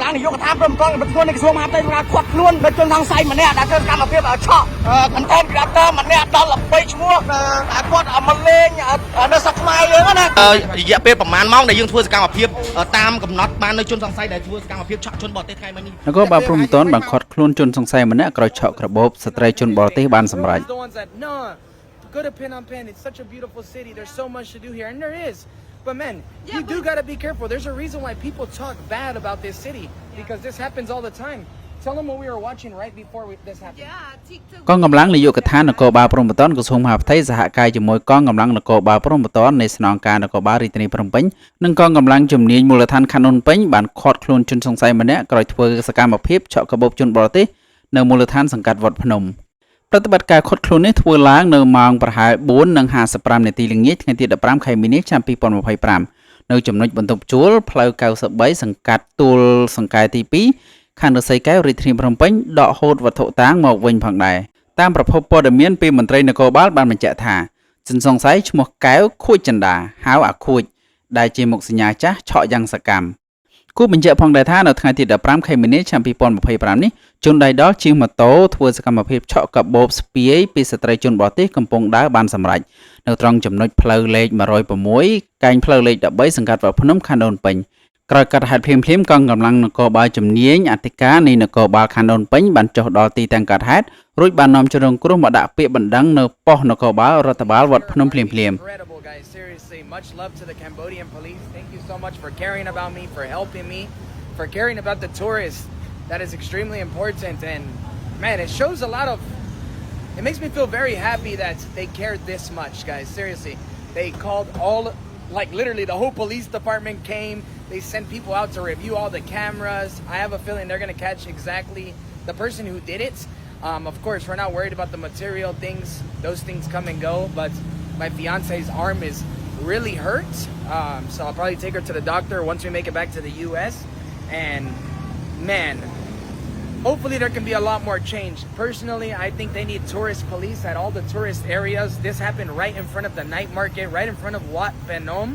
ឡើងនាយកដ្ឋានព្រមទាំងប្រធាននៃក្រសួងមហាផ្ទៃថាខាត់ខ្លួនដោយជនសង្ស័យម្នាក់ដែលធ្វើកម្មភាពឆក់content creator ម្នាក់ដល់13ឈ្មោះគាត់មកលេងនៅស្រុកខ្មែរយើងណារយៈពេលប្រហែលម៉ោងដែលយើងធ្វើសកម្មភាពតាមកំណត់បាននៅជនសង្ស័យដែលធ្វើសកម្មភាពឆក់ជនបរទេសថ្ងៃមិញនេះនគរបាលព្រំប្រទានបានខាត់ខ្លួនជនសង្ស័យម្នាក់ក្រោយឆក់ក្របូបស្ត្រីជនបរទេសបានសម្រេច Go to Phnom Penh. It's such a beautiful city. There's so much to do here, and there is. But man, you do gotta be careful. There's a reason why people talk bad about this city because this happens all the time. Tell them what we were watching right before this happened. កងកម្លាំងនាយកដ្ឋាននគរបាលព្រំប្រទានក្រសួងមហាផ្ទៃសហការជាមួយកងកម្លាំងនគរបាលព្រំប្រទាននៃស្នងការនគរបាលរាជធានីភ្នំពេញនិងកងកម្លាំងជំនាញមូលដ្ឋានខណ្ឌភ្នំពេញបានឃាត់ខ្លួនជនសង្ស័យម្នាក់ក្រោយធ្វើសកម្មភាពឆក់កាបូបជនបរទេសនៅមូលដ្ឋានសង្កាត់វត្តភ្នំប្រតិបត្តិការឃាត់ខ្លួននេះធ្វើឡើងនៅម៉ោងប្រហែល 4:55 នាទីល្ងាចថ្ងៃទី 15 ខែមីនា ឆ្នាំ 2025 នៅចំណុចបន្ទប់ជួលផ្លូវ 93 សង្កាត់ទួលសង្កែទី 2 ខណ្ឌរសីកែវរាជធានីភ្នំពេញដកហូតវត្ថុតាងមកវិញផងដែរតាមប្រភពព័ត៌មានពីមន្ត្រីនគរបាលបានបញ្ជាក់ថាជនសង្ស័យឈ្មោះកែវខួចចិន្តាហៅអាខួចដែលជាមុខសញ្ញាចាស់ឆក់យ៉ាងសកម្មគូបញ្ជាក់ផងដែរថានៅថ្ងៃទី 15 ខែមីនា ឆ្នាំ 2025 នេះជនដៃដល់ជិះម៉ូតូធ្វើសកម្មភាពឆក់កាបូបស្ពាយពីស្ត្រីជនបរទេសកំពុងដើរបានសម្រេចនៅត្រង់ចំណុចផ្លូវលេខ 106 កែងផ្លូវលេខ 13 សង្កាត់វត្តភ្នំខណ្ឌដូនពេញក្រោយកាត់ហេតុភ្លាមៗកងកម្លាំងនគរបាលជំនាញអធិការនៃនគរបាលខណ្ឌដូនពេញបានចុះដល់ទីតាំងកាត់ហេតុរួចបាននាំជនរងគ្រោះមកដាក់ពាក្យបណ្ដឹងនៅប៉ុស្តិ៍នគរបាលរដ្ឋបាលវត្តភ្នំភ្លាមៗ Much love to the Cambodian police. Thank you so much for caring about me, for helping me, for caring about the tourists. That is extremely important. And man, it shows a lot of. It makes me feel very happy that they cared this much, guys. Seriously, they called all, like literally, the whole police department came. They sent people out to review all the cameras. I have a feeling they're gonna catch exactly the person who did it. Of course, we're not worried about the material things. Those things come and go. But my fiance's arm is really hurt, so I'll probably take her to the doctor once we make it back to the US. And man, hopefully there can be a lot more change. Personally, I think they need tourist police at all the tourist areas. This happened right in front of the night market, right in front of Wat Phenom,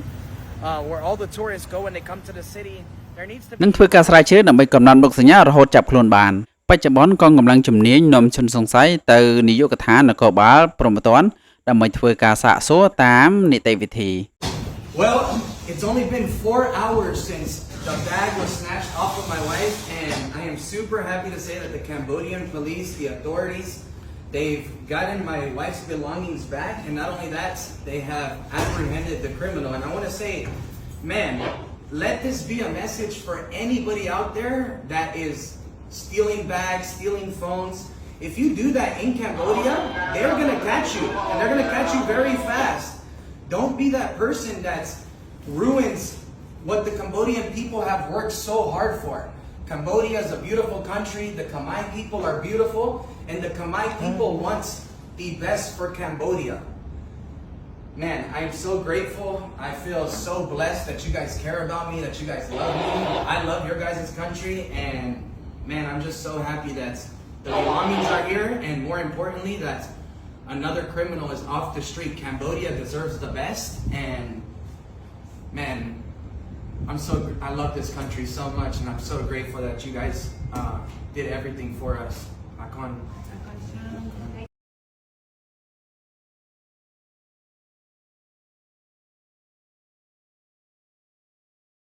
where all the tourists go when they come to the city. There needs to be នឹងធ្វើការស្រាវជ្រាវដើម្បីកំណត់មុខសញ្ញារហូតចាប់ខ្លួនបានបច្ចុប្បន្នកងកម្លាំងជំនាញនាំជនសង្ស័យទៅនាយកដ្ឋាននគរបាលព្រំប្រទានដើម្បីធ្វើការសាកសួរតាមនីតិវិធី Well, it's only been 4 hours since the bag was snatched off of my wife, and I am super happy to say that the Cambodian police, the authorities, they've gotten my wife's belongings back, and not only that, they have apprehended the criminal. And I want to say, man, let this be a message for anybody out there that is stealing bags, stealing phones. If you do that in Cambodia, they're gonna catch you, and they're gonna catch you very fast. Don't be that person that ruins what the Cambodian people have worked so hard for. Cambodia is a beautiful country, the Khmer people are beautiful, and the Khmer people want the best for Cambodia. Man, I'm so grateful. I feel so blessed that you guys care about me, that you guys love me. I love your guys' country, and man, I'm just so happy that the belongings are here, and more importantly, that another criminal is off the street. Cambodia deserves the best, and man, I love this country so much, and I'm so grateful that you guys did everything for us.